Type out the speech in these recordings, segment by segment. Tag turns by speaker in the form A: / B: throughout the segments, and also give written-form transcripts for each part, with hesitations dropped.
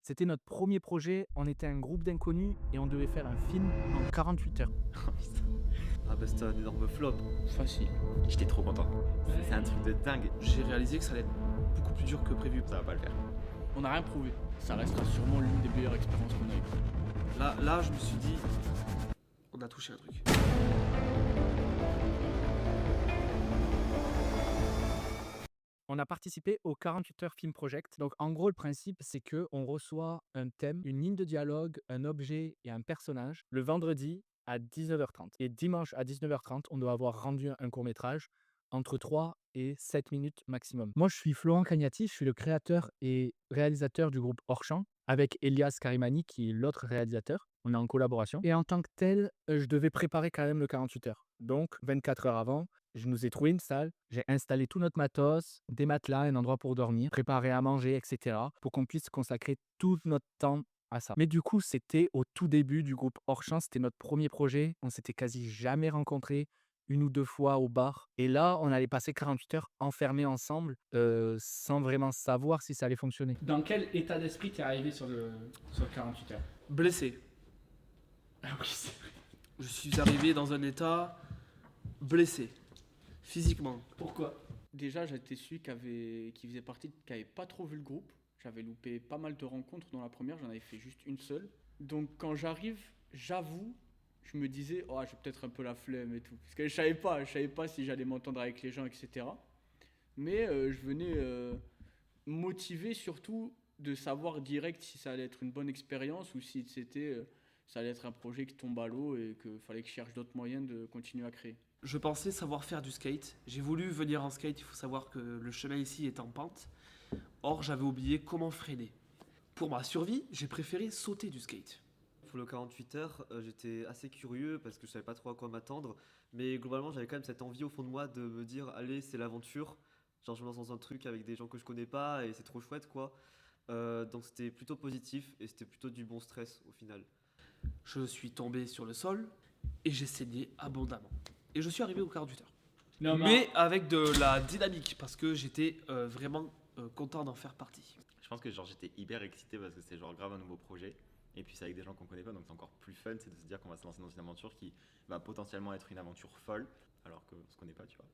A: C'était notre premier projet, on était un groupe d'inconnus et on devait faire un film en 48 heures.
B: Oh, putain. Ah bah c'était un énorme flop.
C: Facile.
B: J'étais trop content. C'est un truc de dingue.
C: J'ai réalisé que ça allait être beaucoup plus dur que prévu.
B: Ça va pas le faire.
C: On n'a rien prouvé. Ça restera sûrement l'une des meilleures expériences qu'on a eues. Là, je me suis dit, on a touché un truc.
A: On a participé au 48 heures film project. Donc en gros, le principe, c'est que on reçoit un thème, une ligne de dialogue, un objet et un personnage le vendredi à 19h30. Et dimanche à 19h30, on doit avoir rendu un court-métrage entre 3 et 7 minutes maximum. Moi, je suis Florent Cagnati, je suis le créateur et réalisateur du groupe Hors-Champ avec Elias Karimani qui est l'autre réalisateur. On est en collaboration. Et en tant que tel, je devais préparer quand même le 48 heures. Donc 24 heures avant, je nous ai trouvé une salle, j'ai installé tout notre matos, des matelas, un endroit pour dormir, préparé à manger, etc. pour qu'on puisse consacrer tout notre temps à ça. Mais du coup, c'était au tout début du groupe Hors-Champ, c'était notre premier projet. On s'était quasi jamais rencontrés, une ou deux fois au bar. Et là, on allait passer 48 heures enfermés ensemble, sans vraiment savoir si ça allait fonctionner.
D: Dans quel état d'esprit t'es arrivé sur le 48 heures?
C: Blessé.
D: Ah oui, c'est vrai.
C: Je suis arrivé dans un état blessé. Physiquement.
D: Pourquoi?
E: Déjà, j'étais celui qui faisait partie, qui avait pas trop vu le groupe. J'avais loupé pas mal de rencontres dans la première, j'en avais fait juste une seule. Donc quand j'arrive, j'avoue, je me disais, oh, j'ai peut-être un peu la flemme et tout. Parce que je savais pas si j'allais m'entendre avec les gens, etc. Mais je venais motivé surtout de savoir direct si ça allait être une bonne expérience ou si ça allait être un projet qui tombe à l'eau et qu'il fallait que je cherche d'autres moyens de continuer à créer.
C: Je pensais savoir faire du skate. J'ai voulu venir en skate, il faut savoir que le chemin ici est en pente. Or, j'avais oublié comment freiner. Pour ma survie, j'ai préféré sauter du skate.
B: Pour le 48 heures, j'étais assez curieux parce que je savais pas trop à quoi m'attendre. Mais globalement, j'avais quand même cette envie au fond de moi de me dire, allez, c'est l'aventure. Genre, je me lance dans un truc avec des gens que je connais pas et c'est trop chouette, quoi. Donc c'était plutôt positif et c'était plutôt du bon stress au final.
C: Je suis tombé sur le sol et j'ai saigné abondamment. Et je suis arrivé au 48 heures.
D: Non,
C: Mais avec de la dynamique parce que j'étais vraiment content d'en faire partie.
F: Je pense que genre j'étais hyper excité parce que c'est genre grave un nouveau projet. Et puis c'est avec des gens qu'on connaît pas, donc c'est encore plus fun, c'est de se dire qu'on va se lancer dans une aventure qui va potentiellement être une aventure folle, alors qu'on se connaît pas, tu vois.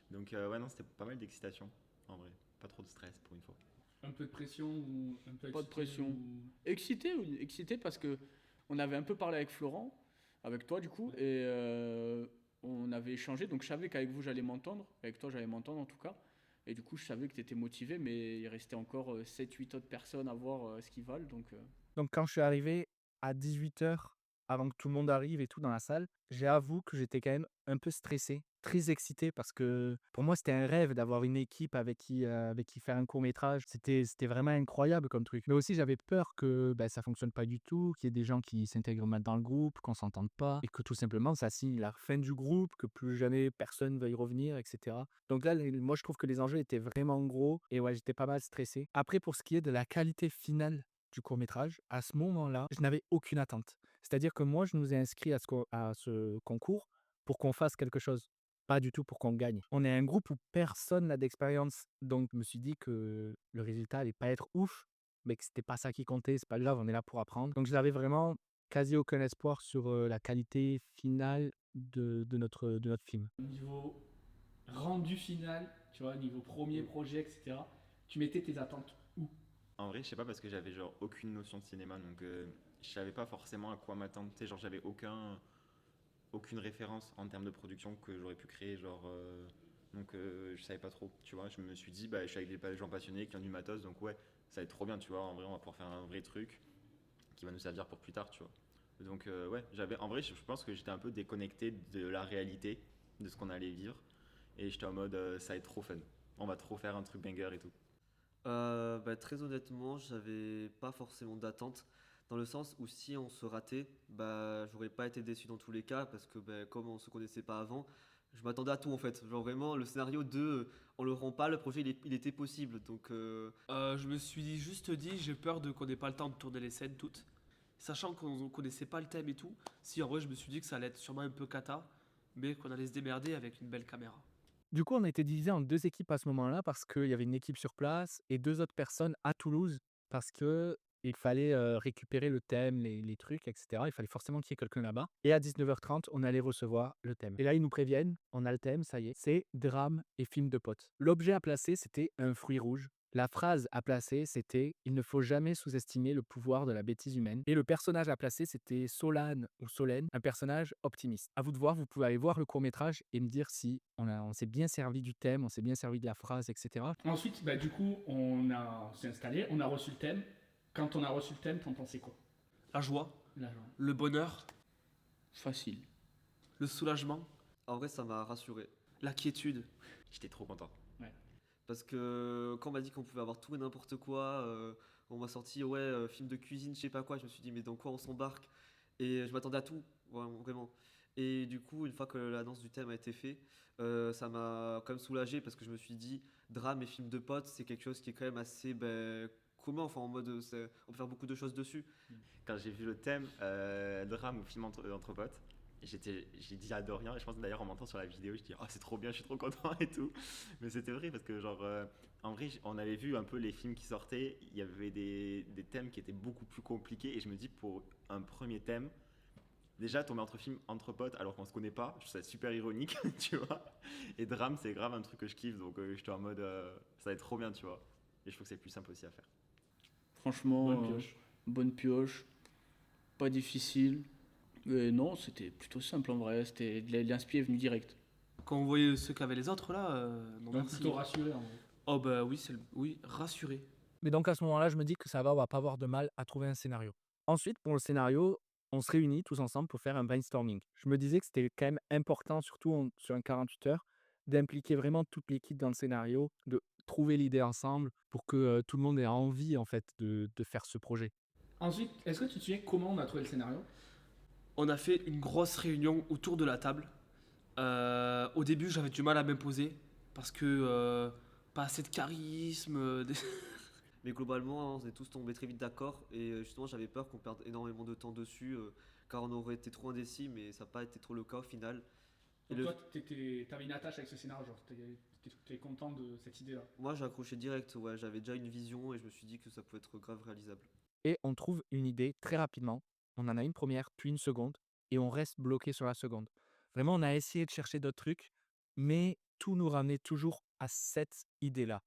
F: Donc ouais, non, c'était pas mal d'excitation, en vrai. Pas trop de stress pour une fois.
D: un peu de pression ou un peu
E: Pas de
D: excité
E: pression.
D: ou-
E: Excité parce que on avait un peu parlé avec Florent, avec toi du coup, et on avait échangé. Donc je savais qu'avec vous j'allais m'entendre, avec toi j'allais m'entendre en tout cas. Et du coup je savais que tu étais motivé, mais il restait encore 7-8 autres personnes à voir ce qu'ils valent.
A: Donc quand je suis arrivé à 18 heures, avant que tout le monde arrive et tout dans la salle, j'avoue que j'étais quand même un peu stressé, très excité parce que pour moi c'était un rêve d'avoir une équipe avec qui faire un court métrage. C'était vraiment incroyable comme truc. Mais aussi j'avais peur que ça fonctionne pas du tout, qu'il y ait des gens qui s'intègrent mal dans le groupe, qu'on s'entende pas et que tout simplement ça signe la fin du groupe, que plus jamais personne veuille revenir, etc. Donc là, moi je trouve que les enjeux étaient vraiment gros et ouais, j'étais pas mal stressé. Après, pour ce qui est de la qualité finale du court-métrage, à ce moment-là, je n'avais aucune attente. C'est-à-dire que moi, je nous ai inscrits à ce concours pour qu'on fasse quelque chose, pas du tout pour qu'on gagne. On est un groupe où personne n'a d'expérience, donc je me suis dit que le résultat allait pas être ouf, mais que c'était pas ça qui comptait, c'est pas grave, on est là pour apprendre. Donc j'avais vraiment quasi aucun espoir sur la qualité finale de notre film.
D: Au niveau rendu final, tu vois, niveau premier projet, etc. Tu mettais tes attentes où?
F: En vrai, je sais pas parce que j'avais genre aucune notion de cinéma, donc je savais pas forcément à quoi m'attendre. Tu sais, genre j'avais aucune référence en termes de production que j'aurais pu créer, genre. Donc je savais pas trop, tu vois. Je me suis dit, bah je suis avec des gens passionnés qui ont du matos, donc ouais, ça va être trop bien, tu vois. En vrai, on va pouvoir faire un vrai truc qui va nous servir pour plus tard, tu vois. Donc ouais, en vrai, je pense que j'étais un peu déconnecté de la réalité, de ce qu'on allait vivre, et j'étais en mode, ça va être trop fun. On va trop faire un truc banger et tout.
B: Très honnêtement, j'avais pas forcément d'attente. Dans le sens où si on se ratait, j'aurais pas été déçu dans tous les cas parce que comme on se connaissait pas avant, je m'attendais à tout en fait. Genre vraiment le scénario de on le rend pas, le projet il était possible. Donc
C: Je me suis juste dit, j'ai peur de qu'on n'ait pas le temps de tourner les scènes toutes. Sachant qu'on connaissait pas le thème et tout, si en vrai je me suis dit que ça allait être sûrement un peu cata, mais qu'on allait se démerder avec une belle caméra.
A: Du coup, on a été divisé en 2 équipes à ce moment-là parce qu'il y avait une équipe sur place et 2 autres personnes à Toulouse parce que Il fallait récupérer le thème, les trucs, etc. Il fallait forcément qu'il y ait quelqu'un là-bas. Et à 19h30, on allait recevoir le thème. Et là, ils nous préviennent, on a le thème, ça y est, c'est drame et film de potes. L'objet à placer, c'était un fruit rouge. La phrase à placer, c'était « Il ne faut jamais sous-estimer le pouvoir de la bêtise humaine ». Et le personnage à placer, c'était Solane ou Solène, un personnage optimiste. À vous de voir, vous pouvez aller voir le court-métrage et me dire si on s'est bien servi du thème, on s'est bien servi de la phrase, etc.
D: Ensuite, du coup, on s'est installé, on a reçu le thème. Quand on a reçu le thème, t'en pensais quoi?
C: La joie,
D: Là, genre.
C: le bonheur,
E: Facile.
C: le soulagement,
B: En vrai, ça m'a rassuré.
C: la quiétude.
F: J'étais trop content.
B: Parce que quand on m'a dit qu'on pouvait avoir tout et n'importe quoi, on m'a sorti ouais, film de cuisine, je sais pas quoi, je me suis dit mais dans quoi on s'embarque? Et je m'attendais à tout, vraiment. Et du coup, une fois que l'annonce du thème a été faite, ça m'a quand même soulagé parce que je me suis dit drame et film de potes, c'est quelque chose qui est quand même assez commun, enfin en mode on peut faire beaucoup de choses dessus.
F: Quand j'ai vu le thème drame ou film entre potes, j'ai dit à Dorian, et je pense d'ailleurs en m'entendant sur la vidéo, je dis oh c'est trop bien, je suis trop content et tout. Mais c'était vrai parce que genre en vrai on avait vu un peu les films qui sortaient, il y avait des thèmes qui étaient beaucoup plus compliqués et je me dis pour un premier thème, déjà tomber entre films entre potes alors qu'on se connaît pas, je trouve ça super ironique, tu vois. Et drame c'est grave un truc que je kiffe donc j'étais en mode ça va être trop bien, tu vois. Et je trouve que c'est plus simple aussi à faire.
E: Franchement,
D: Bonne pioche.
E: bonne pioche, pas difficile. Non, c'était plutôt simple en vrai. C'était l'inspi est venu direct.
C: Quand on voyait ce qu'avaient les autres là, non
D: Donc
C: merci.
D: plutôt rassuré en gros.
C: Oh bah oui, oui, rassuré.
A: Mais donc à ce moment-là, je me dis que ça va, on va pas avoir de mal à trouver un scénario. Ensuite, pour le scénario, on se réunit tous ensemble pour faire un brainstorming. Je me disais que c'était quand même important, surtout sur un 48 heures, d'impliquer vraiment toute l'équipe dans le scénario, de trouver l'idée ensemble pour que tout le monde ait envie en fait de faire ce projet.
D: Ensuite, est-ce que tu te souviens comment on a trouvé le scénario?
C: On a fait une grosse réunion autour de la table. Au début, j'avais du mal à m'imposer parce que pas assez de charisme.
B: Mais globalement, on est tous tombés très vite d'accord et justement, j'avais peur qu'on perde énormément de temps dessus car on aurait été trop indécis, mais ça n'a pas été trop le cas au final. Et
D: Donc toi, t'avais une attache avec ce scénario, genre t'es content de cette idée-là.
B: Moi, j'ai accroché direct, ouais, j'avais déjà une vision et je me suis dit que ça pouvait être grave réalisable.
A: Et on trouve une idée très rapidement. On en a une première, puis une seconde, et on reste bloqué sur la seconde. Vraiment, on a essayé de chercher d'autres trucs, mais tout nous ramenait toujours à cette idée-là.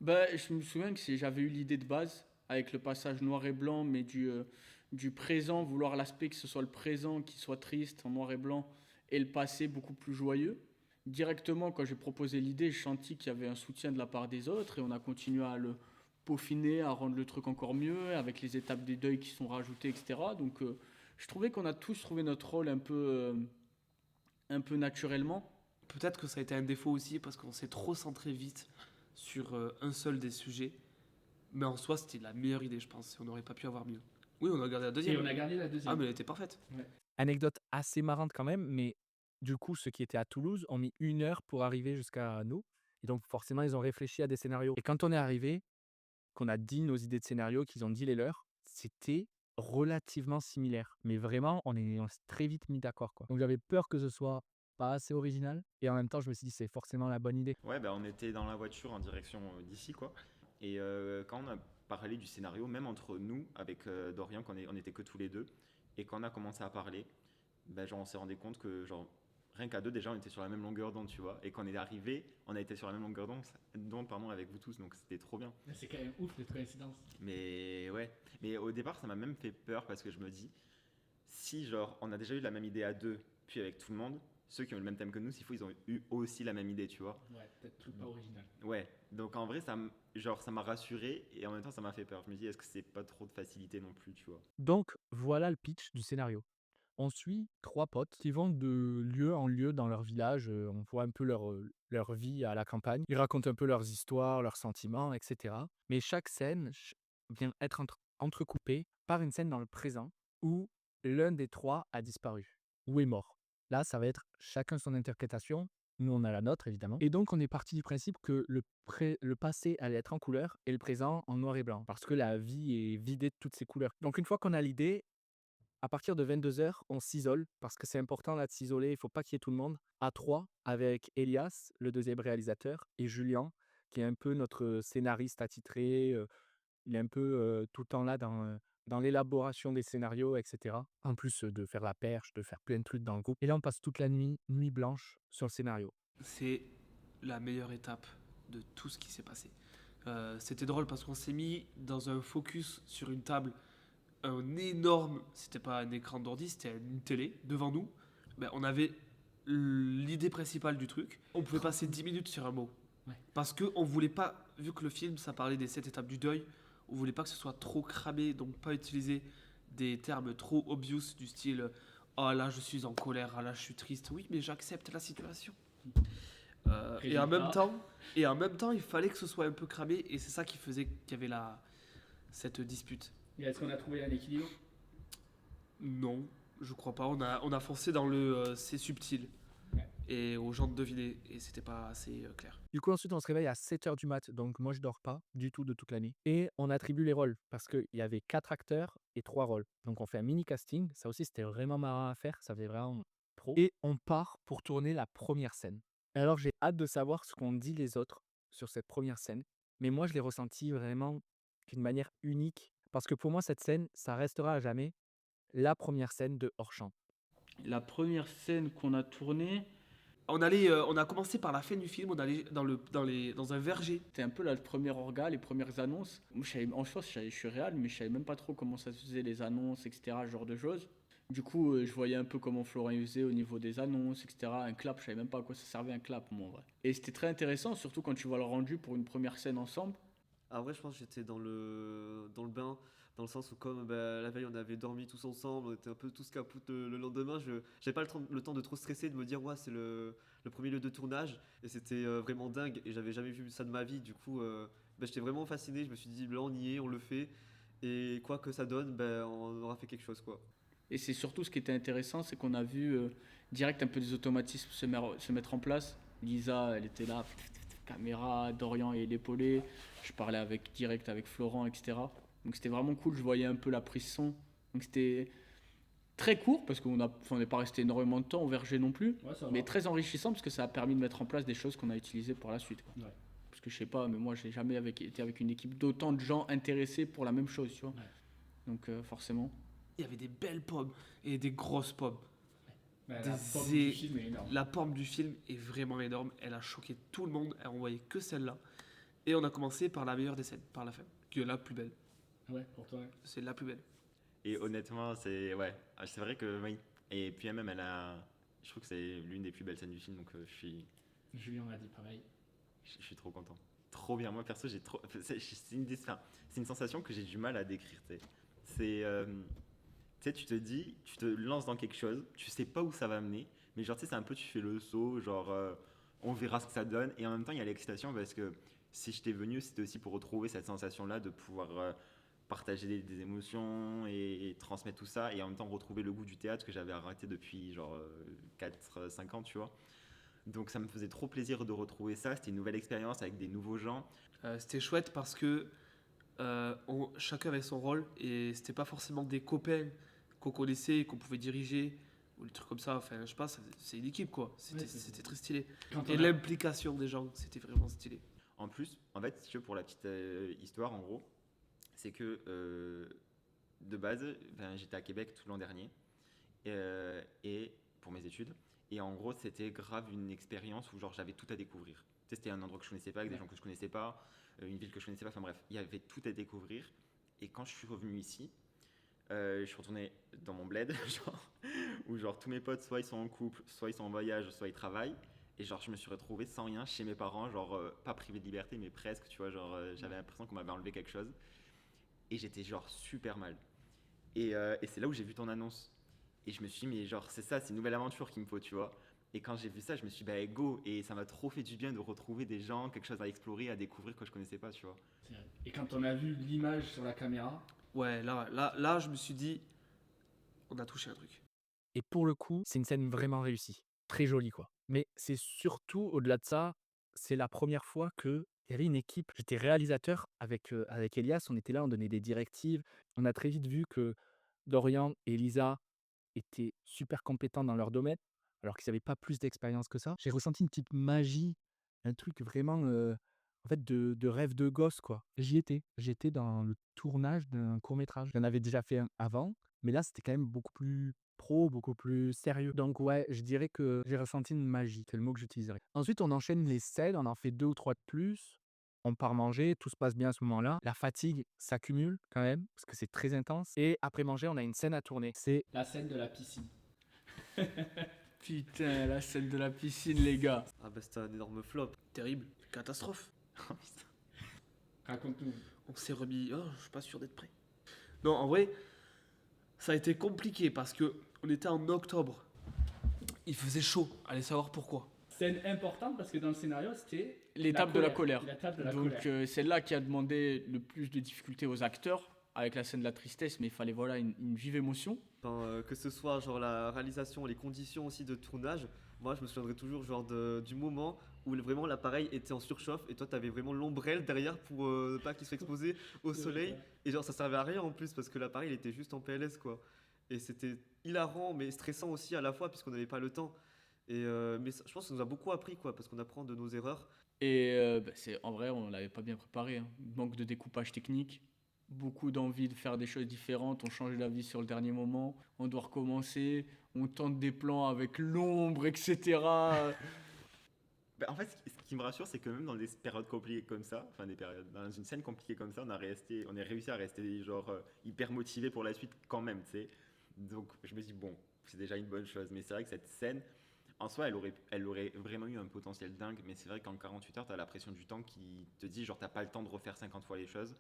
E: Je me souviens que j'avais eu l'idée de base avec le passage noir et blanc, mais du présent, vouloir l'aspect que ce soit le présent qui soit triste en noir et blanc et le passé beaucoup plus joyeux. Directement, quand j'ai proposé l'idée, je sentis qu'il y avait un soutien de la part des autres et on a continué à le peaufiner, à rendre le truc encore mieux avec les étapes des deuils qui sont rajoutées, etc. Donc je trouvais qu'on a tous trouvé notre rôle un peu naturellement.
C: Peut-être que ça a été un défaut aussi parce qu'on s'est trop centré vite sur un seul des sujets. Mais en soi, c'était la meilleure idée, je pense. On n'aurait pas pu avoir mieux. Oui, on a gardé la deuxième.
D: Et on a gardé la deuxième.
C: Ah, mais elle était parfaite.
A: Anecdote assez marrante quand même, mais du coup, ceux qui étaient à Toulouse ont mis 1 heure pour arriver jusqu'à nous. Et donc, forcément, ils ont réfléchi à des scénarios. Et quand on est arrivé, qu'on a dit nos idées de scénarios, qu'ils ont dit les leurs, c'était relativement similaire. Mais vraiment, on s'est très vite mis d'accord, quoi. Donc, j'avais peur que ce soit pas assez original. Et en même temps, je me suis dit, c'est forcément la bonne idée.
F: Ouais, on était dans la voiture en direction d'ici, quoi. Et quand on a parlé du scénario, même entre nous, avec Dorian, on était que tous les deux, et quand on a commencé à parler, genre, on s'est rendu compte que genre, rien qu'à deux, déjà, on était sur la même longueur d'onde, tu vois. Et quand on est arrivé, on a été sur la même longueur d'onde pardon, avec vous tous, donc c'était trop bien.
D: C'est quand même ouf cette coïncidence.
F: Mais ouais, mais au départ, ça m'a même fait peur parce que je me dis, si genre, on a déjà eu la même idée à deux, puis avec tout le monde, ceux qui ont eu le même thème que nous, s'il faut, ils ont eu aussi la même idée, tu vois.
D: Ouais, peut-être truc pas original.
F: Ouais, donc en vrai, ça m'a rassuré et en même temps, ça m'a fait peur. Je me dis, est-ce que c'est pas trop de facilité non plus, tu vois.
A: Donc, voilà le pitch du scénario. On suit 3 potes qui vont de lieu en lieu dans leur village. On voit un peu leur vie à la campagne. Ils racontent un peu leurs histoires, leurs sentiments, etc. Mais chaque scène vient être entrecoupée par une scène dans le présent où l'un des 3 a disparu ou est mort. Là, ça va être chacun son interprétation. Nous, on a la nôtre, évidemment. Et donc, on est parti du principe que le passé allait être en couleur et le présent en noir et blanc. Parce que la vie est vidée de toutes ces couleurs. Donc, une fois qu'on a l'idée, à partir de 22h, on s'isole parce que c'est important là de s'isoler, il ne faut pas qu'il y ait tout le monde. À 3, avec Elias, le deuxième réalisateur, et Julien, qui est un peu notre scénariste attitré, Il est un peu tout le temps là dans l'élaboration des scénarios, etc. En plus de faire la perche, de faire plein de trucs dans le groupe. Et là, on passe toute la nuit blanche sur le scénario.
C: C'est la meilleure étape de tout ce qui s'est passé. C'était drôle parce qu'on s'est mis dans un focus sur une table, un énorme, c'était pas un écran d'ordi, c'était une télé devant nous. Ben, on avait l'idée principale du truc. On pouvait passer 10 minutes sur un mot.
D: Ouais.
C: Parce qu'on voulait pas, vu que le film ça parlait des 7 étapes du deuil, on voulait pas que ce soit trop cramé, donc pas utiliser des termes trop obvious du style oh là je suis en colère, ah là je suis triste. Oui, mais j'accepte la situation. Et en même
D: Résultat.
C: temps, il fallait que ce soit un peu cramé et c'est ça qui faisait qu'il y avait cette dispute.
D: Et est-ce qu'on a trouvé un équilibre?
C: Non, je crois pas. On a foncé dans le c'est subtil
D: Ouais.
C: et aux gens de deviner et c'était pas assez clair.
A: Du coup, ensuite, on se réveille à 7h du mat. Donc, moi, je dors pas du tout de toute l'année. Et on attribue les rôles parce qu'il y avait 4 acteurs et 3 rôles. Donc, on fait un mini casting. Ça aussi, c'était vraiment marrant à faire. Ça faisait vraiment pro. Et on part pour tourner la première scène. Et alors, j'ai hâte de savoir ce qu'ont dit les autres sur cette première scène. Mais moi, je l'ai ressenti vraiment d'une manière unique. Parce que pour moi, cette scène, ça restera à jamais la première scène de Hors-champ.
E: La première scène qu'on a tournée,
C: On a commencé par la fin du film. On allait dans un verger.
E: c'était un peu là, le premier orga, les premières annonces. Moi, en soi, je suis réel, mais je savais même pas trop comment ça se faisait, les annonces, etc., ce genre de choses. Du coup, je voyais un peu comment Florent faisait au niveau des annonces, etc. Un clap, je savais même pas à quoi ça servait un clap, moi, en vrai. Et c'était très intéressant, surtout quand tu vois le rendu pour une première scène ensemble.
B: Après, je pense que j'étais dans le bain, dans le sens où, comme bah, la veille on avait dormi tous ensemble, on était un peu tous capoutes le lendemain, je j'avais pas le temps de trop stresser, de me dire, ouais, c'est le premier lieu de tournage, et c'était vraiment dingue, et j'avais jamais vu ça de ma vie, du coup, bah, j'étais vraiment fasciné, je me suis dit, là, on y est, on le fait, et quoi que ça donne, ben on aura fait quelque chose, quoi.
E: Et c'est surtout ce qui était intéressant, c'est qu'on a vu direct un peu des automatismes se mettre en place. Lisa, elle était là, caméra, Dorian et l'épaulé. Je parlais direct avec Florent, etc. Donc c'était vraiment cool, je voyais un peu la prise son. Donc c'était très court, parce on n'est pas resté énormément de temps au verger non plus,
D: Ouais, ça va.
E: mais très enrichissant, parce que ça a permis de mettre en place des choses qu'on a utilisées pour la suite, quoi.
D: Ouais.
E: Parce que je sais pas, mais moi j'ai jamais été avec une équipe d'autant de gens intéressés pour la même chose, tu vois.
D: Ouais.
E: Donc forcément.
C: Il y avait des belles pommes et des grosses pommes.
D: Bah, la
C: Des
D: forme du film est énorme.
C: La pomme du film est vraiment énorme. Elle a choqué tout le monde. On voyait que celle-là. Et on a commencé par la meilleure des scènes, par la fin, qui est la plus belle.
D: Ouais, pour toi.
C: C'est la plus belle.
F: Et honnêtement, c'est ouais, c'est vrai que oui. Et puis même, je trouve que c'est l'une des plus belles scènes du film, donc
D: Julien a dit pareil.
F: je suis trop content. Trop bien. Moi perso, c'est une, enfin, c'est une sensation que j'ai du mal à décrire. Tu sais. C'est, tu sais, tu te dis, tu te lances dans quelque chose, tu sais pas où ça va mener, mais genre tu sais, c'est un peu, tu fais le saut, genre on verra ce que ça donne, et en même temps il y a l'excitation parce que si je t'ai venu, c'était aussi pour retrouver cette sensation-là de pouvoir partager des émotions et transmettre tout ça, et en même temps retrouver le goût du théâtre que j'avais arrêté depuis genre 4-5 ans, tu vois. Donc ça me faisait trop plaisir de retrouver ça, c'était une nouvelle expérience avec des nouveaux gens.
C: C'était chouette parce que chacun avait son rôle et c'était pas forcément des copains qu'on connaissait et qu'on pouvait diriger ou des trucs comme ça. Enfin, je sais pas, c'est une équipe quoi. C'était très stylé.
D: Quand
C: Et
D: on a-
C: l'implication des gens, c'était vraiment stylé.
F: En plus, en fait, si tu veux, pour la petite histoire, en gros, c'est que de base, ben, j'étais à Québec tout l'an dernier et pour mes études. Et en gros, c'était grave une expérience où genre j'avais tout à découvrir. Tu sais, c'était un endroit que je connaissais pas, avec des gens que je connaissais pas, une ville que je connaissais pas. Enfin bref, il y avait tout à découvrir. Et quand je suis revenu ici, je suis retourné dans mon bled, genre, où genre tous mes potes, soit ils sont en couple, soit ils sont en voyage, soit ils travaillent. Et genre, je me suis retrouvé sans rien chez mes parents, genre, pas privé de liberté, mais presque, tu vois, genre, j'avais l'impression qu'on m'avait enlevé quelque chose. Et j'étais genre super mal. Et c'est là où j'ai vu ton annonce. Et je me suis dit, mais genre, c'est ça, c'est une nouvelle aventure qu'il me faut, tu vois. Et quand j'ai vu ça, je me suis dit, bah go. Et ça m'a trop fait du bien de retrouver des gens, quelque chose à explorer, à découvrir que je connaissais pas, tu vois.
D: C'est vrai. Et quand on a vu l'image sur la caméra,
C: Ouais, là, je me suis dit, on a touché un truc.
A: Et pour le coup, c'est une scène vraiment réussie. Très jolie, quoi. Mais c'est surtout, au-delà de ça, c'est la première fois qu'il y avait une équipe. J'étais réalisateur avec Elias, on était là, on donnait des directives. On a très vite vu que Dorian et Lisa étaient super compétents dans leur domaine, alors qu'ils n'avaient pas plus d'expérience que ça. J'ai ressenti une petite magie, un truc vraiment en fait, de rêve de gosse, quoi. J'y étais. J'étais dans le tournage d'un court-métrage. J'en avais déjà fait un avant, mais là, c'était quand même beaucoup plus pro, beaucoup plus sérieux. Donc ouais, je dirais que j'ai ressenti une magie, c'est le mot que j'utiliserais. Ensuite, on enchaîne les scènes, on en fait 2 ou 3 de plus. On part manger, tout se passe bien à ce moment-là. La fatigue s'accumule quand même, parce que c'est très intense. Et après manger, on a une scène à tourner. C'est
D: La scène de la piscine.
E: Putain, la scène de la piscine, les gars.
B: Ah bah c'était un énorme flop.
C: Terrible, catastrophe.
D: Raconte-nous.
C: On s'est remis. Oh, je suis pas sûr d'être prêt. Non, en vrai, ça a été compliqué parce que on était en octobre. Il faisait chaud. Allez savoir pourquoi.
D: Scène importante parce que dans le scénario, c'était
E: L'étape de la colère.
D: L'étape de la
E: Donc
D: colère.
E: c'est là qui a demandé le plus de difficultés aux acteurs, avec la scène de la tristesse, mais il fallait voilà une vive émotion.
B: Enfin, que ce soit genre la réalisation, les conditions aussi de tournage, moi je me souviendrai toujours genre du moment où vraiment l'appareil était en surchauffe et toi t'avais vraiment l'ombrelle derrière pour pas qu'il soit exposé au soleil et genre ça servait à rien en plus parce que l'appareil il était juste en PLS quoi. Et c'était hilarant mais stressant aussi à la fois puisqu'on n'avait pas le temps. Et je pense que ça nous a beaucoup appris quoi parce qu'on apprend de nos erreurs.
E: Et en vrai, on l'avait pas bien préparé, hein. Manque de découpage technique, beaucoup d'envie de faire des choses différentes, on change d'avis sur le dernier moment, on doit recommencer, on tente des plans avec l'ombre, etc.
F: Bah, en fait, ce qui me rassure, c'est que même dans des périodes compliquées comme ça, enfin des périodes, dans une scène compliquée comme ça, on est réussi à rester genre hyper motivé pour la suite quand même, tu sais. Donc je me dis bon, c'est déjà une bonne chose. Mais c'est vrai que cette scène, en soi, elle aurait vraiment eu un potentiel dingue. Mais c'est vrai qu'en 48 heures, t'as la pression du temps qui te dit genre t'as pas le temps de refaire 50 fois les choses.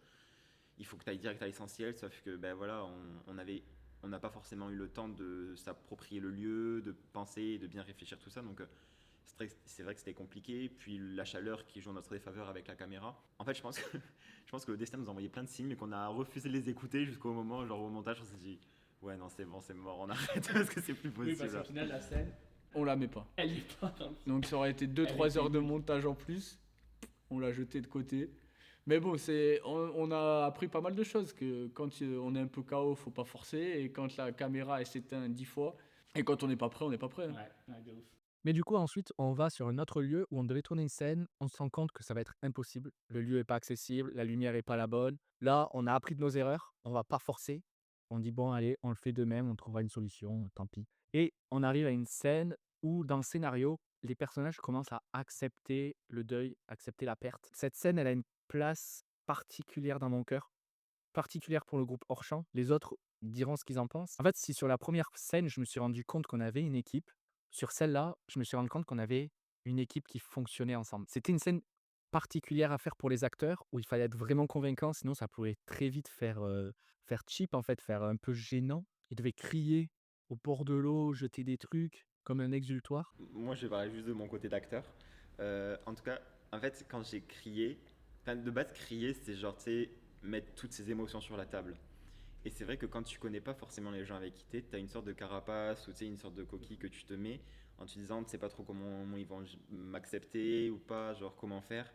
F: Il faut que t'ailles direct à l'essentiel. Sauf que ben voilà, on n'a pas forcément eu le temps de s'approprier le lieu, de penser, de bien réfléchir tout ça. Donc c'est vrai que c'était compliqué. Puis la chaleur qui joue en notre défaveur avec la caméra. En fait, je pense que le destin nous a envoyé plein de signes, mais qu'on a refusé de les écouter jusqu'au moment, genre au montage, on s'est dit ouais, non, c'est bon, c'est mort, on arrête parce que c'est plus
D: Oui,
F: possible.
D: parce
F: Là.
D: qu'au final, la scène,
E: On la met pas.
D: elle est pas dans le film.
E: Donc ça aurait été
D: Elle
E: 2-3
D: était
E: heures de
D: nulle.
E: montage en plus, on l'a jeté de côté. Mais bon, on a appris pas mal de choses, que quand on est un peu KO, faut pas forcer, et quand la caméra elle s'éteint 10 fois, et quand on n'est pas prêt, on n'est pas prêt, hein.
D: Ouais, de ouf.
A: Mais du coup, ensuite, on va sur un autre lieu où on devait tourner une scène. On se rend compte que ça va être impossible. Le lieu est pas accessible, la lumière est pas la bonne. Là, on a appris de nos erreurs. On va pas forcer. On dit bon, allez, on le fait de même, on trouvera une solution, tant pis. Et on arrive à une scène où, dans le scénario, les personnages commencent à accepter le deuil, accepter la perte. Cette scène, elle a une place particulière dans mon cœur, particulière pour le groupe Hors-Champ. Les autres diront ce qu'ils en pensent. En fait, si sur la première scène, je me suis rendu compte qu'on avait une équipe, sur celle-là, je me suis rendu compte qu'on avait une équipe qui fonctionnait ensemble. C'était une scène particulière à faire pour les acteurs, où il fallait être vraiment convaincant, sinon ça pouvait très vite faire cheap, en fait, faire un peu gênant. Ils devaient crier au bord de l'eau, jeter des trucs, comme un exutoire.
F: Moi, je vais parler juste de mon côté d'acteur. En tout cas, en fait, quand j'ai crié, enfin, de base, crier, c'est genre, tu sais, mettre toutes ses émotions sur la table. Et c'est vrai que quand tu connais pas forcément les gens avec qui t'es, t'as une sorte de carapace ou tu sais, une sorte de coquille que tu te mets en te disant, tu sais pas trop comment ils vont m'accepter ou pas, genre comment faire.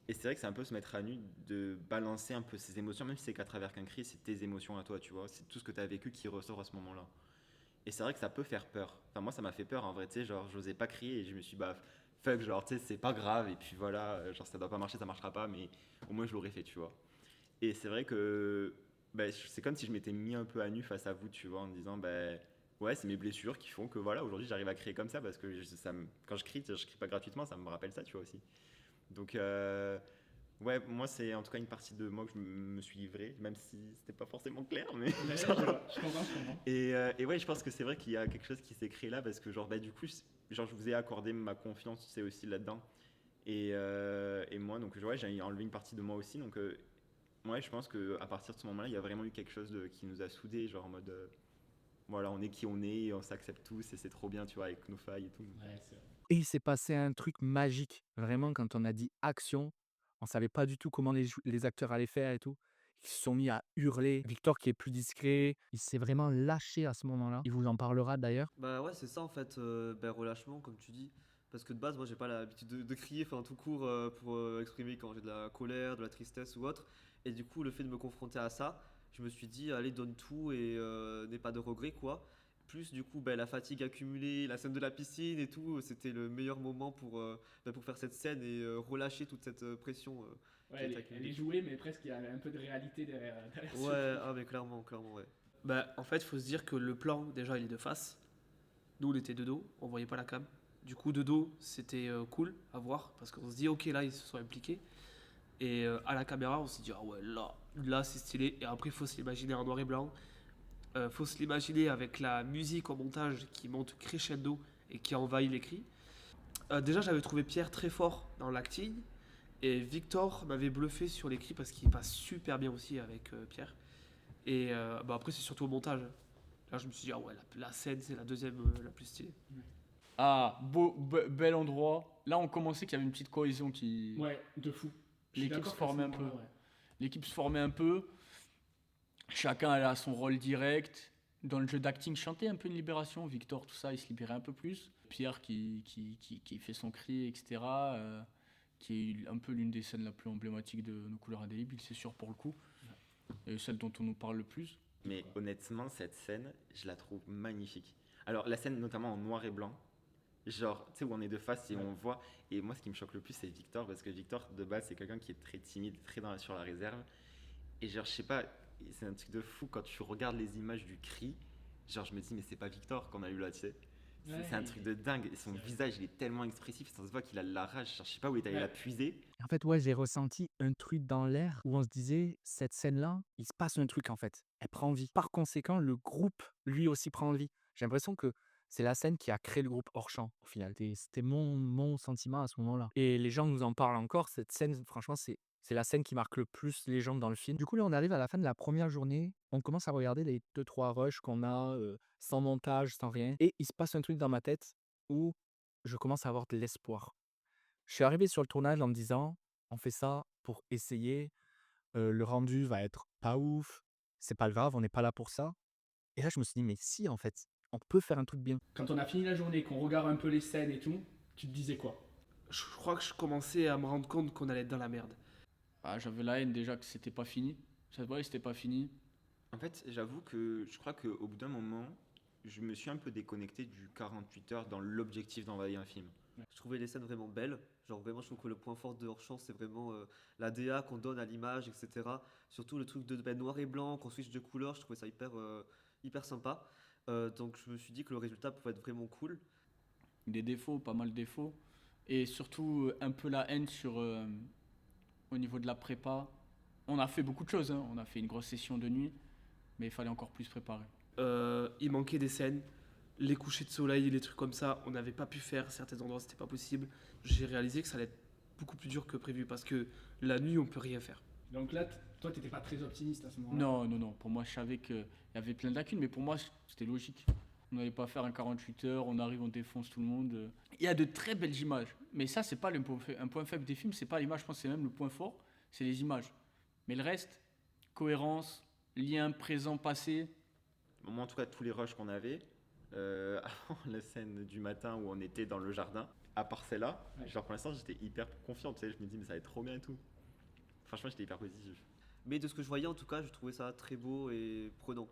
F: Et c'est vrai que c'est un peu se mettre à nu de balancer un peu ses émotions, même si c'est qu'à travers qu'un cri, c'est tes émotions à toi, tu vois. C'est tout ce que tu as vécu qui ressort à ce moment-là. Et c'est vrai que ça peut faire peur. Enfin, moi, ça m'a fait peur en vrai, tu sais, genre, j'osais pas crier et je me suis, bah, fuck, genre, tu sais, c'est pas grave. Et puis voilà, genre, ça doit pas marcher, ça marchera pas, mais au moins, je l'aurais fait, tu vois. Et c'est vrai que bah, c'est comme si je m'étais mis un peu à nu face à vous, tu vois, en me disant, bah, ouais, c'est mes blessures qui font que voilà, aujourd'hui, j'arrive à crier comme ça parce que quand je crie pas gratuitement, ça me rappelle ça, tu vois aussi. Donc, ouais, moi, c'est en tout cas une partie de moi que je me suis livré, même si c'était pas forcément clair, mais.
D: Ouais, je vois, je comprends.
F: Et ouais, je pense que c'est vrai qu'il y a quelque chose qui s'est créé là parce que, genre, bah, du coup, genre, je vous ai accordé ma confiance, tu sais, aussi là-dedans. Et moi, donc, ouais, j'ai enlevé une partie de moi aussi. Donc, ouais, je pense qu'à partir de ce moment-là, il y a vraiment eu quelque chose qui nous a soudés, genre en mode, voilà, on est qui on est, on s'accepte tous et c'est trop bien, tu vois, avec nos failles et tout.
D: Ouais, c'est vrai.
A: Et il s'est passé un truc magique, vraiment, quand on a dit action, on savait pas du tout comment les acteurs allaient faire et tout. Ils se sont mis à hurler. Victor, qui est plus discret, il s'est vraiment lâché à ce moment-là. Il vous en parlera d'ailleurs.
B: Bah ouais, c'est ça en fait, ben, relâchement comme tu dis. Parce que de base, moi j'ai pas l'habitude de crier, enfin tout court pour exprimer quand j'ai de la colère, de la tristesse ou autre. Et du coup, le fait de me confronter à ça, je me suis dit, allez, donne tout et n'aie pas de regrets quoi. Plus du coup, la fatigue accumulée, la scène de la piscine et tout, c'était le meilleur moment pour faire cette scène et relâcher toute cette pression
D: Ouais,
B: qui était
D: elle est
B: accumulée.
D: jouée, mais presque il y a un peu de réalité derrière ce
B: Ouais,
D: truc.
B: ah mais clairement, clairement, ouais.
C: Bah, en fait, il faut se dire que le plan, déjà, il est de face. Nous, on était de dos, on voyait pas la cam. Du coup, de dos, c'était cool à voir parce qu'on se dit, ok, là, ils se sont impliqués. Et à la caméra, on s'est dit, ah ouais, là, c'est stylé. Et après, il faut s'imaginer en noir et blanc. Faut se l'imaginer avec la musique au montage qui monte crescendo et qui envahit l'écrit. Déjà, j'avais trouvé Pierre très fort dans l'acting. Et Victor m'avait bluffé sur l'écrit parce qu'il passe super bien aussi avec Pierre. Et après, c'est surtout au montage. Là, je me suis dit, ah ouais, la scène, c'est la deuxième la plus stylée.
E: Ah, bel endroit. Là, on commençait qu'il y avait une petite cohésion qui.
D: Ouais, de fou. Je suis
E: L'équipe
D: d'accord
E: se
D: qu'à ce
E: formait un peu.
D: moment-là, ouais.
E: L'équipe se formait un peu. Chacun allait à son rôle direct. Dans le jeu d'acting, chantait un peu une libération. Victor, tout ça, il se libérait un peu plus. Pierre qui fait son cri, etc. Qui est un peu l'une des scènes la plus emblématique de Nos couleurs indélébiles, c'est sûr pour le coup. Et celle dont on nous parle le plus.
F: Mais honnêtement, cette scène, je la trouve magnifique. Alors, la scène notamment en noir et blanc, genre, tu sais, où on est de face et on voit. Et moi, ce qui me choque le plus, c'est Victor, parce que Victor, de base, c'est quelqu'un qui est très timide, très sur la réserve. Et genre, je sais pas, c'est un truc de fou quand tu regardes les images du cri. Genre, je me dis, mais c'est pas Victor qu'on a eu là, tu sais. C'est un truc de dingue. Et son visage, il est tellement expressif, ça se voit qu'il a de la rage. Genre, je sais pas où il est allé la puiser.
A: En fait, ouais, j'ai ressenti un truc dans l'air où on se disait, cette scène-là, il se passe un truc en fait. Elle prend vie. Par conséquent, le groupe, lui aussi, prend vie. J'ai l'impression que c'est la scène qui a créé le groupe hors champ, au final. C'était mon sentiment à ce moment-là. Et les gens nous en parlent encore. Cette scène, franchement, c'est la scène qui marque le plus les gens dans le film. Du coup, là, on arrive à la fin de la première journée. On commence à regarder les 2-3 rushs qu'on a, sans montage, sans rien. Et il se passe un truc dans ma tête où je commence à avoir de l'espoir. Je suis arrivé sur le tournage en me disant, on fait ça pour essayer, le rendu va être pas ouf, c'est pas grave, on n'est pas là pour ça. Et là, je me suis dit, mais si, en fait, on peut faire un truc bien.
D: Quand on a fini la journée, qu'on regarde un peu les scènes et tout, tu te disais quoi?
C: Je crois que je commençais à me rendre compte qu'on allait être dans la merde.
E: Ah, j'avais la haine déjà que c'était pas fini. Ça se voyait que c'était pas fini.
F: En fait, j'avoue que je crois qu'au bout d'un moment, je me suis un peu déconnecté du 48 heures dans l'objectif d'envoyer un film.
B: Je trouvais les scènes vraiment belles. Genre vraiment, je trouve que le point fort de Hors-Champ, c'est vraiment la DA qu'on donne à l'image, etc. Surtout le truc de noir et blanc, qu'on switch de couleur, je trouvais ça hyper sympa. Donc je me suis dit que le résultat pouvait être vraiment cool.
E: Des défauts, pas mal de défauts. Et surtout, un peu la haine au niveau de la prépa. On a fait beaucoup de choses, hein. On a fait une grosse session de nuit, mais il fallait encore plus préparer.
C: Il manquait des scènes, les couchers de soleil, les trucs comme ça, on n'avait pas pu faire. Certains endroits, c'était pas possible. J'ai réalisé que ça allait être beaucoup plus dur que prévu parce que la nuit, on peut rien faire.
D: Donc là, toi, t'étais pas très optimiste à ce moment-là.
E: Non, non, non. Pour moi, je savais qu'il y avait plein de lacunes, mais pour moi, c'était logique. On n'allait pas faire un 48 heures, on arrive, on défonce tout le monde. Il y a de très belles images, mais ça, c'est pas un point faible des films, c'est pas l'image, je pense que c'est même le point fort, c'est les images. Mais le reste, cohérence, lien présent-passé.
F: Moi, en tout cas, tous les rushs qu'on avait, avant la scène du matin où on était dans le jardin, à part celle-là,
D: Ouais.
F: genre pour l'instant, j'étais hyper confiant, tu sais, je me dis, mais ça va être trop bien et tout. Franchement, j'étais hyper positif.
B: Mais de ce que je voyais, en tout cas, je trouvais ça très beau et prenant.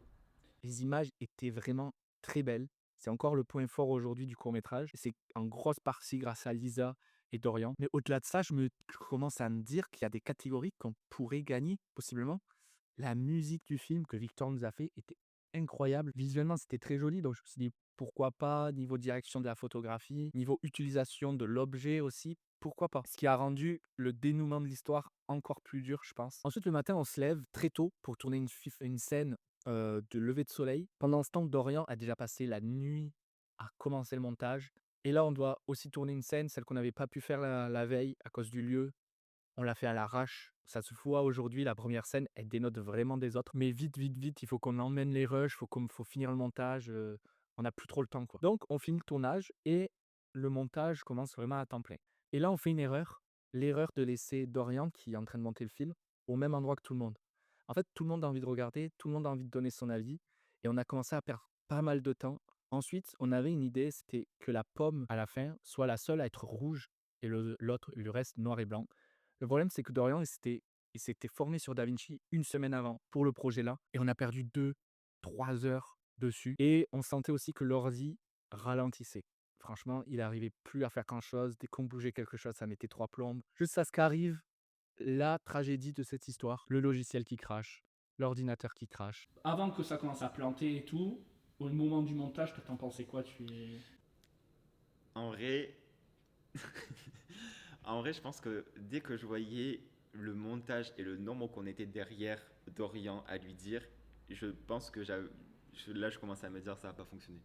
A: Les images étaient vraiment très belles. C'est encore le point fort aujourd'hui du court-métrage. C'est en grosse partie grâce à Lisa et Dorian. Mais au-delà de ça, je commence à me dire qu'il y a des catégories qu'on pourrait gagner, possiblement. La musique du film que Victor nous a fait était incroyable. Visuellement, c'était très joli, donc je me suis dit pourquoi pas, niveau direction de la photographie, niveau utilisation de l'objet aussi, pourquoi pas. Ce qui a rendu le dénouement de l'histoire encore plus dur, je pense. Ensuite, le matin, on se lève très tôt pour tourner une scène de lever de soleil. Pendant ce temps, Dorian a déjà passé la nuit à commencer le montage. Et là, on doit aussi tourner une scène, celle qu'on n'avait pas pu faire la veille à cause du lieu. On l'a fait à l'arrache. Ça se voit aujourd'hui, la première scène, elle dénote vraiment des autres. Mais vite, vite, vite, il faut qu'on emmène les rushs, faut finir le montage. On n'a plus trop le temps, quoi. Donc, on finit le tournage et le montage commence vraiment à temps plein. Et là, on fait une erreur. L'erreur de laisser Dorian, qui est en train de monter le film, au même endroit que tout le monde. En fait, tout le monde a envie de regarder, tout le monde a envie de donner son avis. Et on a commencé à perdre pas mal de temps. Ensuite, on avait une idée, c'était que la pomme, à la fin, soit la seule à être rouge et le reste noir et blanc. Le problème, c'est que Dorian, il s'était formé sur DaVinci une semaine avant pour le projet-là. Et on a perdu 2-3 heures dessus. Et on sentait aussi que l'ordi ralentissait. Franchement, il n'arrivait plus à faire grand-chose. Dès qu'on bougeait quelque chose, ça mettait 3 plombes. Juste à ce qu'arrive la tragédie de cette histoire. Le logiciel qui crache, l'ordinateur qui crache.
D: Avant que ça commence à planter et tout, au moment du montage, toi, t'en pensais quoi?
F: En vrai, en vrai, je pense que dès que je voyais le montage et le nombre qu'on était derrière Dorian à lui dire, je pense que là, je commençais à me dire ça va pas fonctionner.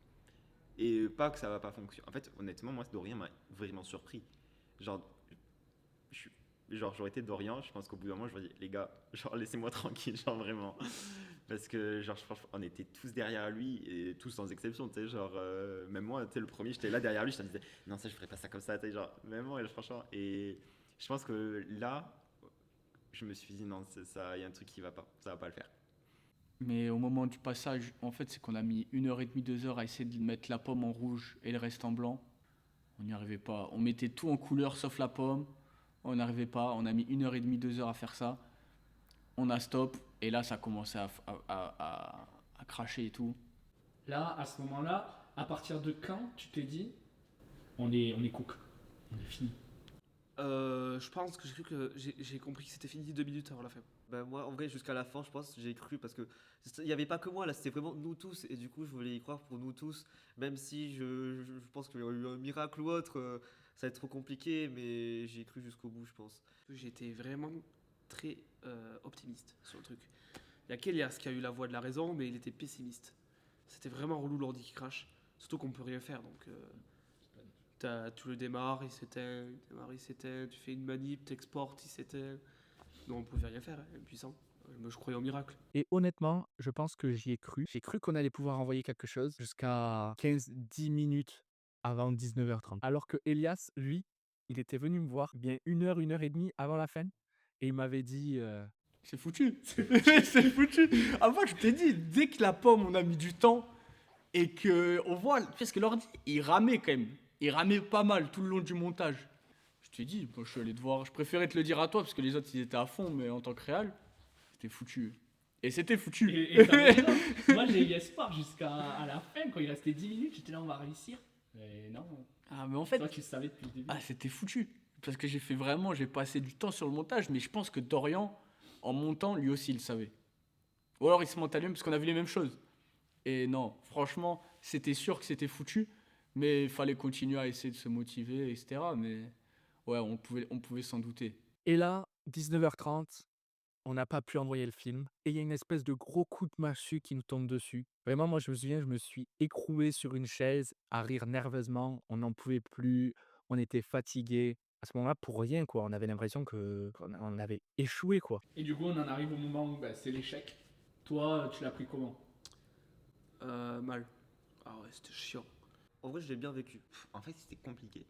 F: Et pas que ça va pas fonctionner. En fait, honnêtement, moi, Dorian m'a vraiment surpris. Genre, je suis- genre j'aurais été Dorian, je pense qu'au bout d'un moment, je me dis, les gars, genre, laissez-moi tranquille, genre, vraiment. Parce que, genre, franchement, on était tous derrière lui, et tous sans exception, tu sais, genre, même moi, tu sais, le premier, j'étais là derrière lui, je me disais, non, ça, je ferais pas ça comme ça, tu sais, genre, même moi, franchement. Et je pense que là, je me suis dit, non, c'est ça, il y a un truc qui va pas, ça va pas le faire.
E: Mais au moment du passage, en fait, c'est qu'on a mis 1h30, 2 heures à essayer de mettre la pomme en rouge et le reste en blanc. On n'y arrivait pas. On mettait tout en couleur sauf la pomme. On n'arrivait pas. On a mis 1h30, 2 heures à faire ça. On a stop. Et là, ça commençait à cracher et tout.
D: Là, à ce moment-là, à partir de quand tu t'es dit, on est cook, on est fini?
C: Je pense que j'ai compris que c'était fini 2 minutes avant la fin.
B: Ben moi, en vrai, jusqu'à la fin, je pense, j'ai cru parce que il n'y avait pas que moi là, c'était vraiment nous tous. Et du coup, je voulais y croire pour nous tous, même si je pense qu'il y aurait eu un miracle ou autre, ça va être trop compliqué, mais j'ai cru jusqu'au bout, je pense.
C: J'étais vraiment très optimiste sur le truc. Il y a Kelias qui a eu la voix de la raison, mais il était pessimiste. C'était vraiment relou l'ordi qui crache. Surtout qu'on peut rien faire, donc tu le démarres, il s'éteint, tu fais une manip, t'exportes, il s'éteint. Non, on pouvait rien faire, hein, impuissant. Moi, je croyais au miracle.
A: Et honnêtement, je pense que j'y ai cru. J'ai cru qu'on allait pouvoir envoyer quelque chose jusqu'à 15-10 minutes avant 19h30. Alors que Elias, lui, il était venu me voir bien 1 heure et demie avant la fin. Et il m'avait dit
E: C'est foutu. C'est foutu. Avant, je t'ai dit, dès que la pomme, on a mis du temps et que on voit, parce que l'ordi, il ramait quand même. Il ramait pas mal tout le long du montage. Je t'ai dit, moi, je suis allé te voir. Je préférais te le dire à toi parce que les autres, ils étaient à fond, mais en tant que réal, c'était foutu. Et c'était foutu.
D: Et t'avais raison. Moi, j'ai eu espoir jusqu'à à la fin, quand il restait 10 minutes, j'étais là, on va réussir. Et non,
E: Ah, mais en fait,
D: toi, tu savais depuis le début.
E: ah, c'était foutu. Parce que j'ai passé du temps sur le montage, mais je pense que Dorian, en montant, lui aussi, il le savait. Ou alors il se mentait lui-même parce qu'on a vu les mêmes choses. Et non, franchement, c'était sûr que c'était foutu, mais il fallait continuer à essayer de se motiver, etc. Mais ouais, on pouvait s'en douter.
A: Et là, 19h30, on n'a pas pu envoyer le film. Et il y a une espèce de gros coup de massue qui nous tombe dessus. Vraiment, moi, je me souviens, je me suis écroué sur une chaise à rire nerveusement. On n'en pouvait plus. On était fatigués. À ce moment-là, pour rien, quoi. On avait l'impression qu'on avait échoué, quoi.
D: Et du coup, on en arrive au moment où c'est l'échec. Toi, tu l'as pris comment?
C: Mal. Ah ouais, c'était chiant.
B: En vrai, je l'ai bien vécu.
F: En fait, c'était compliqué.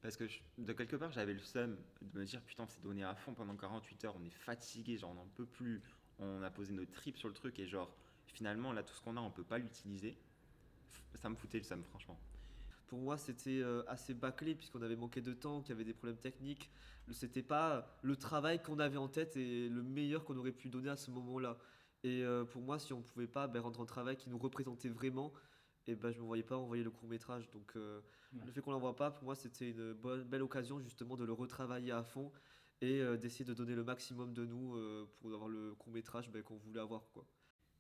F: Parce que de quelque part, j'avais le seum de me dire putain, c'est donné à fond pendant 48 heures, on est fatigué, genre on n'en peut plus. On a posé nos tripes sur le truc et genre finalement, là, tout ce qu'on a, on peut pas l'utiliser. Ça me foutait le seum, franchement.
B: Pour moi, c'était assez bâclé puisqu'on avait manqué de temps, qu'il y avait des problèmes techniques. C'était pas le travail qu'on avait en tête et le meilleur qu'on aurait pu donner à ce moment-là. Et pour moi, si on pouvait pas rendre un travail qui nous représentait vraiment, et ben je me voyais pas envoyer le court métrage. Donc
D: Ouais.
B: le fait qu'on l'envoie pas, pour moi, c'était une belle occasion justement de le retravailler à fond et d'essayer de donner le maximum de nous pour avoir le court métrage qu'on voulait avoir, quoi.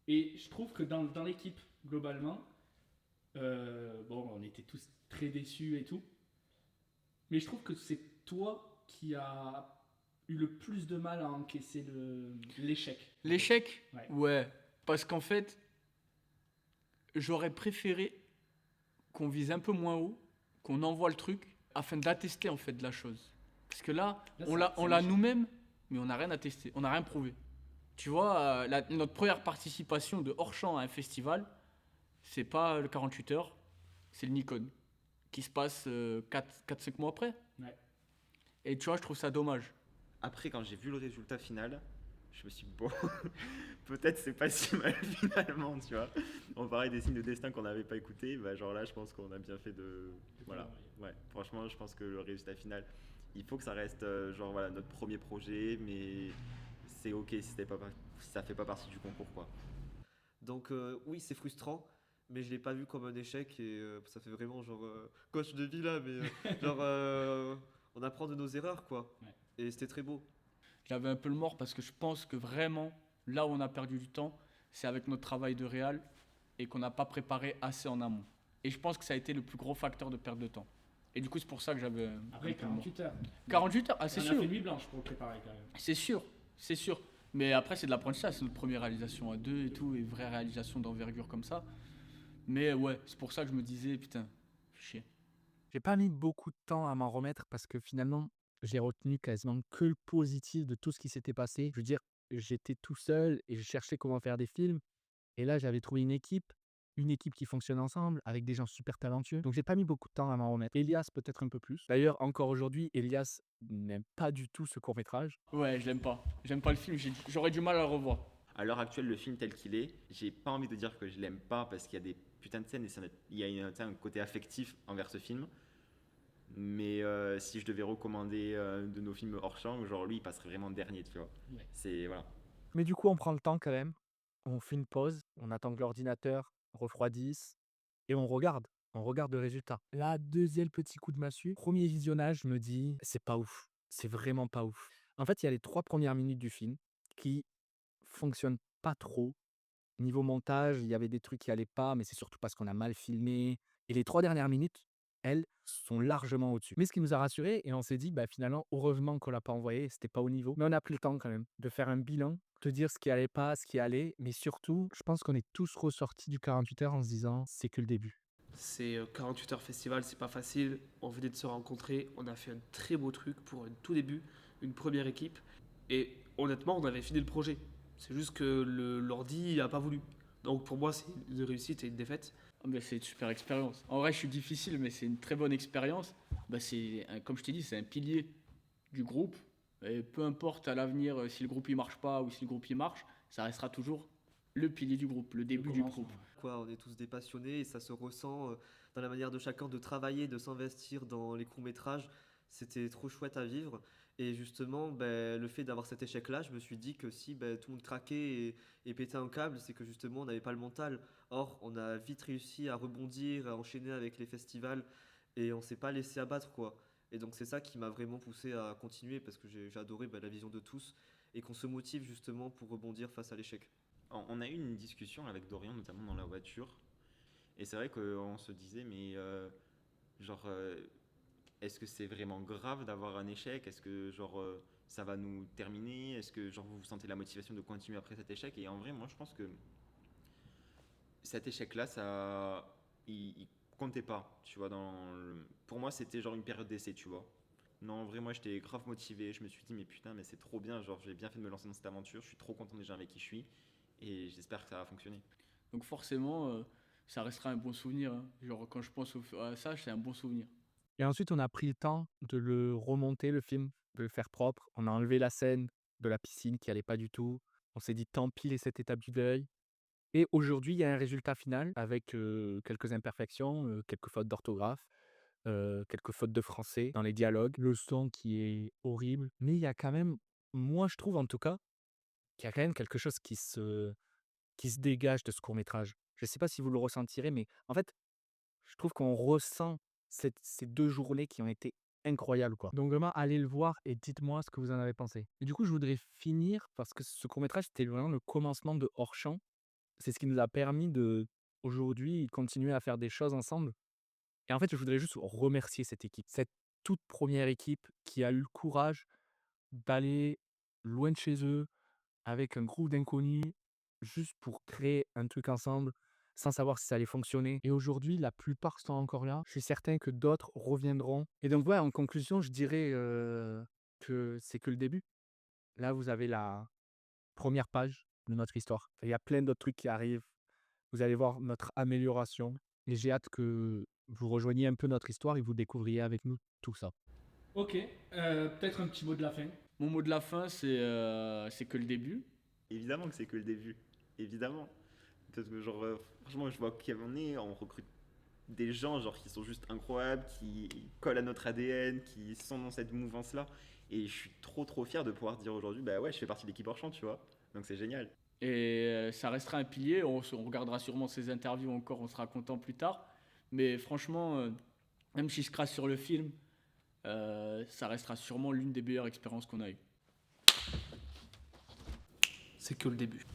D: Et je trouve que dans l'équipe, globalement, bon, on était tous très déçus et tout. Mais je trouve que c'est toi qui as eu le plus de mal à encaisser l'échec.
E: L'échec,
D: Ouais.
E: ouais. Parce qu'en fait, j'aurais préféré qu'on vise un peu moins haut, qu'on envoie le truc, afin d'attester en fait de la chose. Parce que là,
D: Là,
E: on
D: c'est-
E: l'a
D: c'est
E: on l'a
D: l'échec.
E: nous-mêmes, mais on n'a rien attesté, on n'a rien prouvé. Tu vois, notre première participation de hors-champ à un festival, c'est pas le 48 heures, c'est le Nikon, qui se passe 4-5 mois après.
D: Ouais.
E: Et tu vois, je trouve ça dommage.
F: Après, quand j'ai vu le résultat final, je me suis dit, bon, peut-être c'est pas si mal finalement, tu vois. On parlait des signes de destin qu'on n'avait pas écoutés, bah, genre là, je pense qu'on a bien fait de. Voilà, ouais, franchement, je pense que le résultat final, il faut que ça reste genre voilà, notre premier projet, mais c'est ok si ça fait pas partie du concours, quoi.
B: Donc oui, c'est frustrant, mais je l'ai pas vu comme un échec et ça fait vraiment genre coach de vie là, mais genre on apprend de nos erreurs quoi.
D: Ouais.
B: Et c'était très beau.
E: J'avais un peu le mort parce que je pense que vraiment, là où on a perdu du temps, c'est avec notre travail de réal et qu'on n'a pas préparé assez en amont. Et je pense que ça a été le plus gros facteur de perte de temps. Et du coup, c'est pour ça que j'avais un
D: Après,
E: peu le mort.
D: 48 heures.
E: 48 heures, ah, c'est
D: On a
E: sûr.
D: fait nuit blanche pour le préparer quand même.
E: C'est sûr, c'est sûr. Mais après, c'est de l'apprentissage. C'est notre première réalisation à deux et tout, et vraie réalisation d'envergure comme ça. Mais ouais, c'est pour ça que je me disais, putain, chier.
A: J'ai pas mis beaucoup de temps à m'en remettre parce que finalement, j'ai retenu quasiment que le positif de tout ce qui s'était passé. Je veux dire, j'étais tout seul et je cherchais comment faire des films. Et là, j'avais trouvé une équipe qui fonctionne ensemble avec des gens super talentueux. Donc, j'ai pas mis beaucoup de temps à m'en remettre. Elias, peut-être un peu plus. D'ailleurs, encore aujourd'hui, Elias n'aime pas du tout ce court-métrage.
E: Ouais, je l'aime pas. J'aime pas le film, j'aurais du mal à le revoir.
F: À l'heure actuelle, le film tel qu'il est, j'ai pas envie de dire que je l'aime pas parce qu'il y a des putains de scènes et il y a un côté affectif envers ce film. Mais si je devais recommander de nos films hors champ, genre lui, il passerait vraiment dernier, tu vois.
D: Ouais.
F: C'est voilà.
A: Mais du coup, on prend le temps quand même. On fait une pause. On attend que l'ordinateur refroidisse. Et on regarde. On regarde le résultat. Là, deuxième petit coup de massue. Premier visionnage, je me dis, c'est pas ouf. C'est vraiment pas ouf. En fait, il y a les 3 premières minutes du film qui fonctionnent pas trop. Niveau montage, il y avait des trucs qui allaient pas, mais c'est surtout parce qu'on a mal filmé. Et les 3 dernières minutes, elles, sont largement au-dessus. Mais ce qui nous a rassurés, et on s'est dit, bah finalement, heureusement qu'on l'a pas envoyé, c'était pas au niveau. Mais on a pris le temps quand même de faire un bilan, de dire ce qui allait pas, ce qui allait. Mais surtout, je pense qu'on est tous ressortis du 48 heures en se disant, c'est que le début.
C: C'est 48 heures festival, c'est pas facile. On venait de se rencontrer, on a fait un très beau truc pour un tout début, une première équipe. Et honnêtement, on avait fini le projet. C'est juste que l'ordi a pas voulu. Donc pour moi, c'est une réussite et une défaite.
E: Ah, mais c'est une super expérience. En vrai, je suis difficile, mais c'est une très bonne expérience. Bah, comme je t'ai dit, c'est un pilier du groupe. Et peu importe à l'avenir si le groupe il marche pas ou si le groupe il marche, ça restera toujours le pilier du groupe, le début du
D: commencement,
E: groupe.
D: ouais.
B: Quoi, on est tous des passionnés et ça se ressent dans la manière de chacun de travailler, de s'investir dans les courts-métrages. C'était trop chouette à vivre. Et justement, ben, le fait d'avoir cet échec-là, je me suis dit que si ben, tout le monde craquait et pétait un câble, c'est que justement, on n'avait pas le mental. Or, on a vite réussi à rebondir, à enchaîner avec les festivals et on s'est pas laissé abattre, quoi. Et donc, c'est ça qui m'a vraiment poussé à continuer parce que j'ai adoré ben, la vision de tous et qu'on se motive justement pour rebondir face à l'échec.
F: On a eu une discussion avec Dorian, notamment dans la voiture. Et c'est vrai qu'on se disait, mais genre, est-ce que c'est vraiment grave d'avoir un échec? Est-ce que genre ça va nous terminer? Est-ce que genre vous sentez la motivation de continuer après cet échec? Et en vrai, moi je pense que cet échec-là, il comptait pas, tu vois. Pour moi, c'était genre une période d'essai, tu vois. Non, en vrai, moi j'étais grave motivé. Je me suis dit, mais putain, mais c'est trop bien. Genre, j'ai bien fait de me lancer dans cette aventure. Je suis trop content des gens avec qui je suis. Et j'espère que ça va fonctionner.
E: Donc forcément, ça restera un bon souvenir, hein. Genre quand je pense à ça, c'est un bon souvenir.
A: Et ensuite, on a pris le temps de le remonter, le film, de le faire propre. On a enlevé la scène de la piscine qui allait pas du tout. On s'est dit, tant pis, les 7 étapes du deuil. Et aujourd'hui, il y a un résultat final avec quelques imperfections, quelques fautes d'orthographe, quelques fautes de français dans les dialogues, le son qui est horrible. Mais il y a quand même, moi je trouve en tout cas, qu'il y a quand même quelque chose qui se dégage de ce court-métrage. Je ne sais pas si vous le ressentirez, mais en fait, je trouve qu'on ressent ces 2 journées qui ont été incroyables, quoi. Donc vraiment, allez le voir et dites-moi ce que vous en avez pensé. Et du coup, je voudrais finir parce que ce court-métrage, c'était vraiment le commencement de Hors Champ. C'est ce qui nous a permis de, aujourd'hui, continuer à faire des choses ensemble. Et en fait, je voudrais juste remercier cette équipe, cette toute première équipe qui a eu le courage d'aller loin de chez eux, avec un groupe d'inconnus, juste pour créer un truc ensemble, sans savoir si ça allait fonctionner. Et aujourd'hui, la plupart sont encore là. Je suis certain que d'autres reviendront. Et donc, ouais, en conclusion, je dirais que c'est que le début. Là, vous avez la première page de notre histoire. Il y a plein d'autres trucs qui arrivent. Vous allez voir notre amélioration. Et j'ai hâte que vous rejoigniez un peu notre histoire et vous découvriez avec nous tout ça.
D: Ok, peut-être un petit mot de la fin.
E: Mon mot de la fin, c'est que le début.
F: Évidemment que c'est que le début. Évidemment. Parce que genre, franchement, je vois qui on est, on recrute des gens genre qui sont juste incroyables, qui collent à notre ADN, qui sont dans cette mouvance-là. Et je suis trop fier de pouvoir dire aujourd'hui, bah ouais, je fais partie de l'équipe hors champ, tu vois. Donc c'est génial.
E: Et ça restera un pilier. On regardera sûrement ses interviews encore, on sera content plus tard. Mais franchement, même si je crache sur le film, ça restera sûrement l'une des meilleures expériences qu'on a eues.
C: C'est que le début.